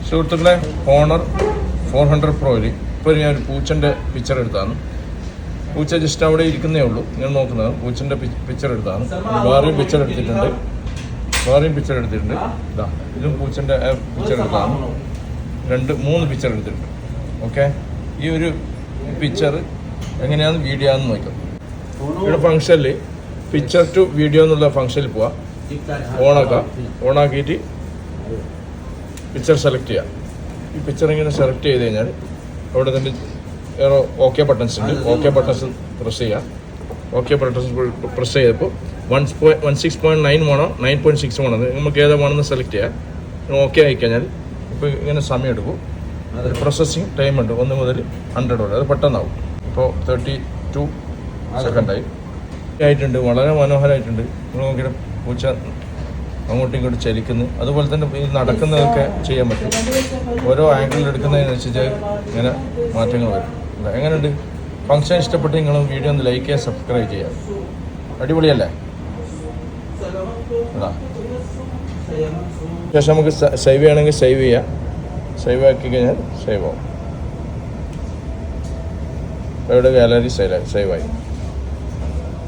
സുഹൃത്തുക്കളെ, ഹോണർ 400 പ്രോയിൽ ഇപ്പോൾ ഞാനൊരു പൂച്ചൻ്റെ പിക്ചർ എടുത്താണ്. പൂച്ച ജസ്റ്റ് അവിടെ ഇരിക്കുന്നേ ഉള്ളൂ. ഞാൻ നോക്കുന്നത് പൂച്ചൻ്റെ പിക്ചർ എടുത്താണ്. വേറെയും പിക്ചർ എടുത്തിട്ടുണ്ട്. ഇതാ ഇതും പൂച്ചൻ്റെ പിക്ചർ എടുത്താണ്. 3 പിക്ചർ എടുത്തിട്ടുണ്ട്. ഓക്കെ, ഈ ഒരു പിക്ചർ എങ്ങനെയാണെന്ന് വീഡിയോ ആണെന്ന് നോക്കാം. ഇവിടെ ഫംഗ്ഷനിൽ പിക്ചർ ടു വീഡിയോ എന്നുള്ള ഫംഗ്ഷനിൽ പോവാം. ഓണാക്കിയിട്ട് പിക്ചർ സെലക്ട് ചെയ്യാം. ഈ പിക്ചർ ഇങ്ങനെ സെലക്ട് ചെയ്ത് കഴിഞ്ഞാൽ അവിടെ തന്നെ ഓക്കെ ബട്ടൺസ് ഉണ്ട്. ഓക്കെ ബട്ടൺസ് പ്രസ് ചെയ്യാം. ഓക്കെ ബട്ടൺസ് പ്രസ് ചെയ്തപ്പോൾ 1.16.9 വേണോ 9.6 വേണോ നമുക്ക് ഏതാ വേണമെന്ന് സെലക്ട് ചെയ്യാം. ഓക്കെ ആയിക്കഴിഞ്ഞാൽ ഇപ്പോൾ ഇങ്ങനെ സമയം എടുക്കും. പ്രോസസ്സിങ് ടൈം ഉണ്ട് 1 മുതൽ 100 വരെ. അത് പെട്ടെന്നാവും. ഇപ്പോൾ 32 സെക്കൻഡായി ആയിട്ടുണ്ട്. വളരെ മനോഹരമായിട്ടുണ്ട്. നിങ്ങൾ നോക്കിയിട്ട് പൂച്ച അങ്ങോട്ടും ഇങ്ങോട്ടും ചലിക്കുന്നു. അതുപോലെ തന്നെ ഈ നടക്കുന്നതൊക്കെ ചെയ്യാൻ പറ്റും. ഓരോ ആംഗിളിൽ എടുക്കുന്നതിനനുസരിച്ച് ഇങ്ങനെ മാറ്റങ്ങൾ വരും. എങ്ങനെയുണ്ട്? ഫംഗ്ഷൻ ഇഷ്ടപ്പെട്ട് നിങ്ങൾ വീഡിയോ ഒന്ന് ലൈക്ക് ചെയ്യുക, സബ്സ്ക്രൈബ് ചെയ്യുക. അടിപൊളിയല്ലേ? അതാ ശേഷം നമുക്ക് സേവ് ചെയ്യണമെങ്കിൽ സേവ് ചെയ്യാം. സേവ് ആക്കി കഴിഞ്ഞാൽ സേവ് ആവും. ഇവിടെ ഗാലറി സേവ് ആയി.